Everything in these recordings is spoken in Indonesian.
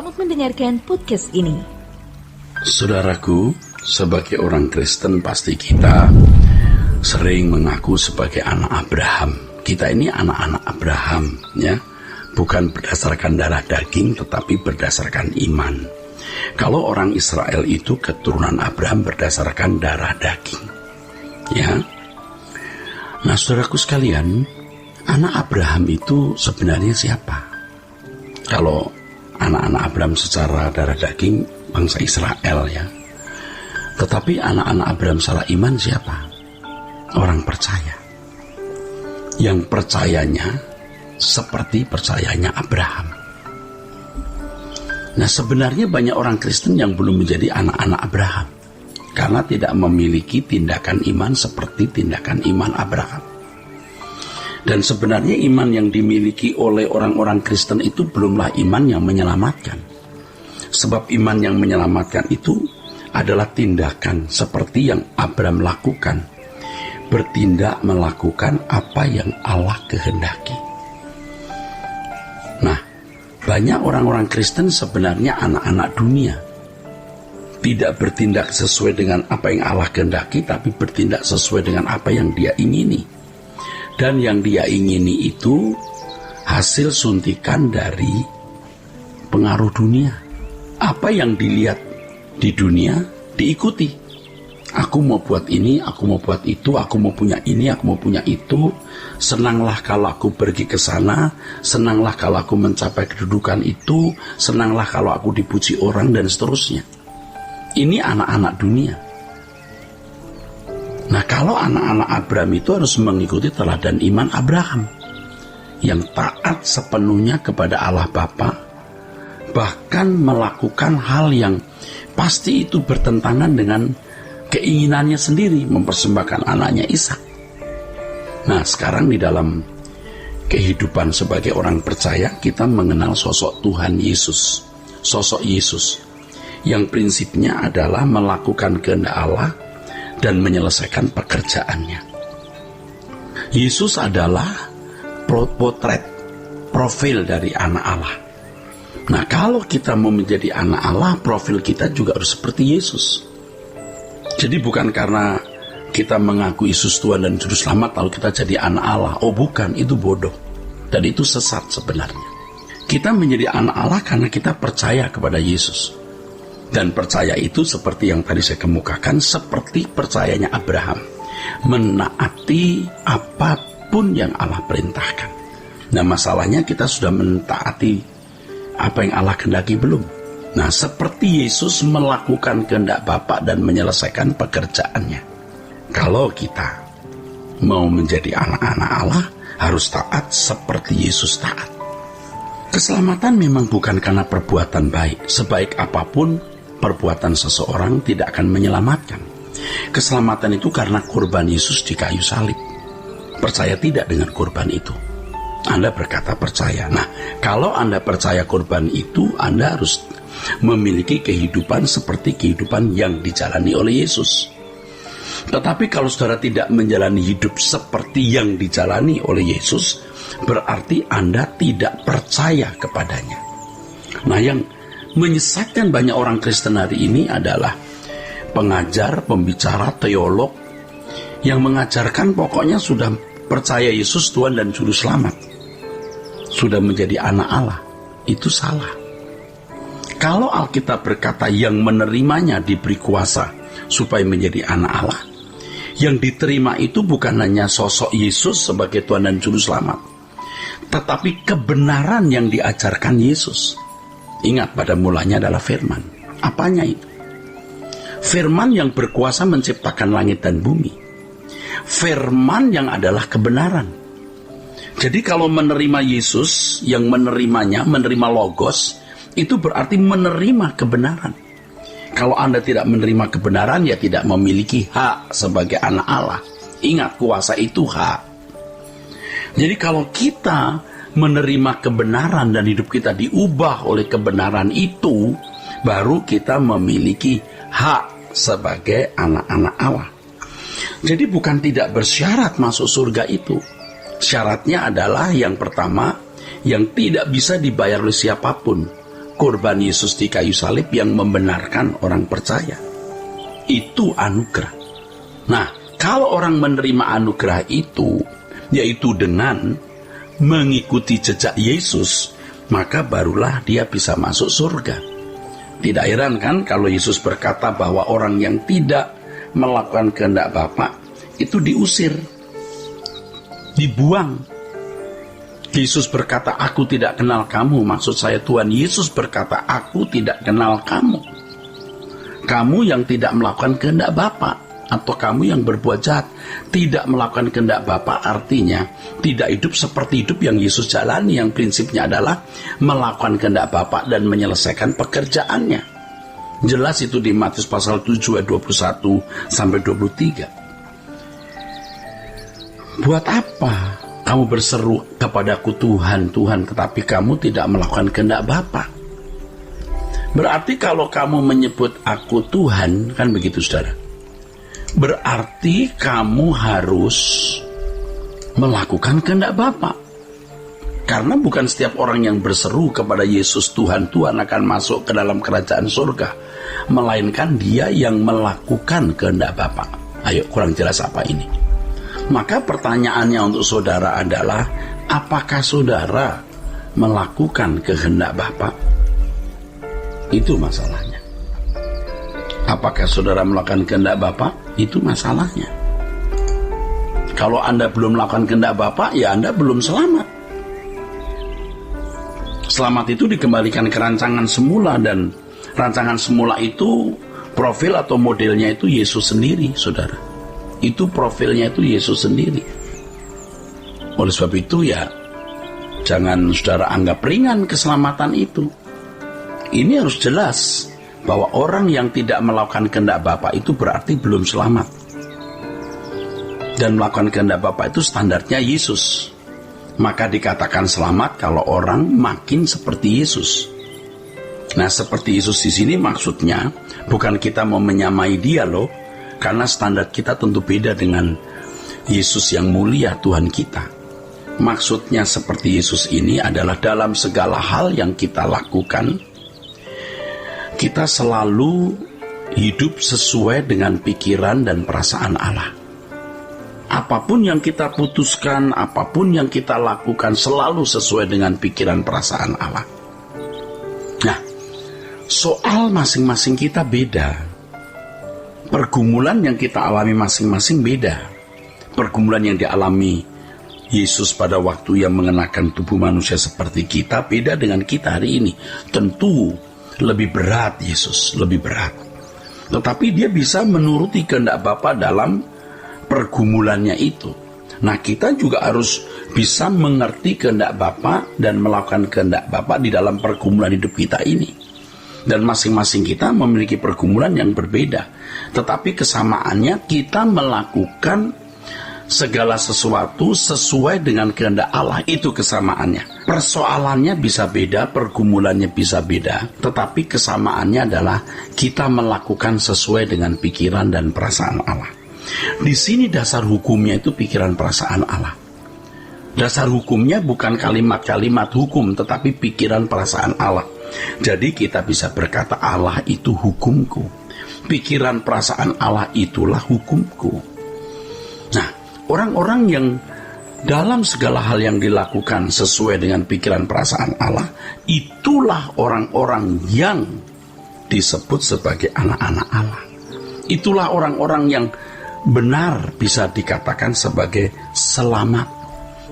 Selamat mendengarkan podcast ini. Saudaraku, sebagai orang Kristen pasti kita sering mengaku sebagai anak Abraham. Kita ini anak-anak Abraham, ya. Bukan berdasarkan darah daging, tetapi berdasarkan iman. Kalau orang Israel itu keturunan Abraham berdasarkan darah daging, ya. Nah, saudaraku sekalian, anak Abraham itu sebenarnya siapa? Kalau anak-anak Abraham secara darah daging, bangsa Israel, ya. Tetapi anak-anak Abraham secara iman siapa? Orang percaya. Yang percayanya seperti percayanya Abraham. Nah, sebenarnya banyak orang Kristen yang belum menjadi anak-anak Abraham karena tidak memiliki tindakan iman seperti tindakan iman Abraham. Dan sebenarnya iman yang dimiliki oleh orang-orang Kristen itu belumlah iman yang menyelamatkan. Sebab iman yang menyelamatkan itu adalah tindakan seperti yang Abraham lakukan. Bertindak melakukan apa yang Allah kehendaki. Nah, banyak orang-orang Kristen sebenarnya anak-anak dunia. Tidak bertindak sesuai dengan apa yang Allah kehendaki, tapi bertindak sesuai dengan apa yang dia ingini. Dan yang dia ingini itu hasil suntikan dari pengaruh dunia. Apa yang dilihat di dunia diikuti. Aku mau buat ini, aku mau buat itu, aku mau punya ini, aku mau punya itu. Senanglah kalau aku pergi ke sana, senanglah kalau aku mencapai kedudukan itu, senanglah kalau aku dipuji orang, dan seterusnya. Ini anak-anak dunia. Nah, kalau anak-anak Abraham itu harus mengikuti teladan iman Abraham yang taat sepenuhnya kepada Allah Bapa, bahkan melakukan hal yang pasti itu bertentangan dengan keinginannya sendiri, mempersembahkan anaknya Ishak. Nah, sekarang di dalam kehidupan sebagai orang percaya, kita mengenal sosok Tuhan Yesus, sosok Yesus yang prinsipnya adalah melakukan kehendak Allah dan menyelesaikan pekerjaannya. Yesus adalah potret, profil dari anak Allah. Nah, kalau kita mau menjadi anak Allah, profil kita juga harus seperti Yesus. Jadi bukan karena kita mengaku Yesus Tuhan dan Juru Selamat lalu kita jadi anak Allah. Oh bukan, itu bodoh. Dan itu sesat sebenarnya. Kita menjadi anak Allah karena kita percaya kepada Yesus. Dan percaya itu seperti yang tadi saya kemukakan, seperti percayanya Abraham. Menaati apapun yang Allah perintahkan. Nah, masalahnya kita sudah mentaati apa yang Allah kehendaki belum? Nah, seperti Yesus melakukan kehendak Bapa dan menyelesaikan pekerjaannya. Kalau kita mau menjadi anak-anak Allah, harus taat seperti Yesus taat. Keselamatan memang bukan karena perbuatan baik. Sebaik apapun perbuatan seseorang tidak akan menyelamatkan. Keselamatan itu karena korban Yesus di kayu salib. Percaya tidak dengan korban itu? Anda berkata percaya. Nah, kalau Anda percaya korban itu, Anda harus memiliki kehidupan seperti kehidupan yang dijalani oleh Yesus. Tetapi kalau saudara tidak menjalani hidup seperti yang dijalani oleh Yesus, berarti Anda tidak percaya kepadanya. Nah, yang menyesatkan banyak orang Kristen hari ini adalah pengajar, pembicara, teolog yang mengajarkan pokoknya sudah percaya Yesus Tuhan dan Juru Selamat, sudah menjadi anak Allah. Itu salah. Kalau Alkitab berkata yang menerimanya diberi kuasa supaya menjadi anak Allah, yang diterima itu bukan hanya sosok Yesus sebagai Tuhan dan Juru Selamat, tetapi kebenaran yang diajarkan Yesus. Ingat, pada mulanya adalah firman. Apanya itu? Firman yang berkuasa menciptakan langit dan bumi. Firman yang adalah kebenaran. Jadi kalau menerima Yesus, yang menerimanya, menerima Logos, itu berarti menerima kebenaran. Kalau Anda tidak menerima kebenaran, ya tidak memiliki hak sebagai anak Allah. Ingat, kuasa itu hak. Jadi kalau kita menerima kebenaran dan hidup kita diubah oleh kebenaran itu, baru kita memiliki hak sebagai anak-anak Allah. Jadi bukan tidak bersyarat masuk surga itu. Syaratnya adalah yang pertama, yang tidak bisa dibayar oleh siapapun, korban Yesus di kayu salib yang membenarkan orang percaya. Itu anugerah. Nah, kalau orang menerima anugerah itu, yaitu dengan mengikuti jejak Yesus, maka barulah dia bisa masuk surga. Tidak heran kan kalau Yesus berkata bahwa orang yang tidak melakukan kehendak Bapa itu diusir, dibuang. Yesus berkata, aku tidak kenal kamu. Maksud saya Tuhan Yesus berkata, aku tidak kenal kamu. Kamu yang tidak melakukan kehendak Bapa, atau kamu yang berbuat jahat. Tidak melakukan kehendak Bapa artinya tidak hidup seperti hidup yang Yesus jalani, yang prinsipnya adalah melakukan kehendak Bapa dan menyelesaikan pekerjaannya. Jelas itu di Matius pasal 7 ayat 21 sampai 23. Buat apa kamu berseru kepadaku Tuhan, Tuhan, tetapi kamu tidak melakukan kehendak Bapa? Berarti kalau kamu menyebut aku Tuhan, kan begitu saudara, berarti kamu harus melakukan kehendak Bapa. Karena bukan setiap orang yang berseru kepada Yesus Tuhan, Tuhan akan masuk ke dalam kerajaan surga, melainkan dia yang melakukan kehendak Bapa. Ayo, kurang jelas apa ini? Maka pertanyaannya untuk saudara adalah, apakah saudara melakukan kehendak Bapa? Itu masalahnya. Apakah saudara melakukan kehendak Bapa? Itu masalahnya. Kalau Anda belum melakukan kehendak Bapa, ya Anda belum selamat. Selamat itu dikembalikan ke rancangan semula, dan rancangan semula itu profil atau modelnya itu Yesus sendiri, saudara. Itu profilnya itu Yesus sendiri. Oleh sebab itu ya, jangan saudara anggap ringan keselamatan itu. Ini harus jelas bahwa orang yang tidak melakukan kehendak Bapa itu berarti belum selamat. Dan melakukan kehendak Bapa itu standarnya Yesus. Maka dikatakan selamat kalau orang makin seperti Yesus. Nah, seperti Yesus di sini maksudnya bukan kita mau menyamai dia loh, karena standar kita tentu beda dengan Yesus yang mulia, Tuhan kita. Maksudnya seperti Yesus ini adalah dalam segala hal yang kita lakukan, kita selalu hidup sesuai dengan pikiran dan perasaan Allah. Apapun yang kita putuskan, apapun yang kita lakukan selalu sesuai dengan pikiran perasaan Allah. Nah, soal masing-masing kita beda. Pergumulan yang kita alami masing-masing beda. Pergumulan yang dialami Yesus pada waktu yang mengenakan tubuh manusia seperti kita beda dengan kita hari ini. Tentu lebih berat Yesus, lebih berat. Tetapi dia bisa menuruti kehendak Bapa dalam pergumulannya itu. Nah, kita juga harus bisa mengerti kehendak Bapa dan melakukan kehendak Bapa di dalam pergumulan hidup kita ini. Dan masing-masing kita memiliki pergumulan yang berbeda. Tetapi kesamaannya kita melakukan segala sesuatu sesuai dengan kehendak Allah. Itu kesamaannya. Persoalannya bisa beda, pergumulannya bisa beda, tetapi kesamaannya adalah kita melakukan sesuai dengan pikiran dan perasaan Allah. Di sini dasar hukumnya itu pikiran perasaan Allah. Dasar hukumnya bukan kalimat-kalimat hukum, tetapi pikiran perasaan Allah. Jadi kita bisa berkata Allah itu hukumku. Pikiran perasaan Allah itulah hukumku. Nah, orang-orang yang dalam segala hal yang dilakukan sesuai dengan pikiran perasaan Allah, itulah orang-orang yang disebut sebagai anak-anak Allah. Itulah orang-orang yang benar bisa dikatakan sebagai selamat.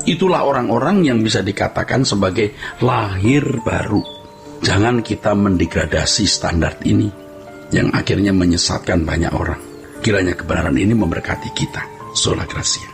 Itulah orang-orang yang bisa dikatakan sebagai lahir baru. Jangan kita mendegradasi standar ini yang akhirnya menyesatkan banyak orang. Kiranya kebenaran ini memberkati kita. Sola Gracia.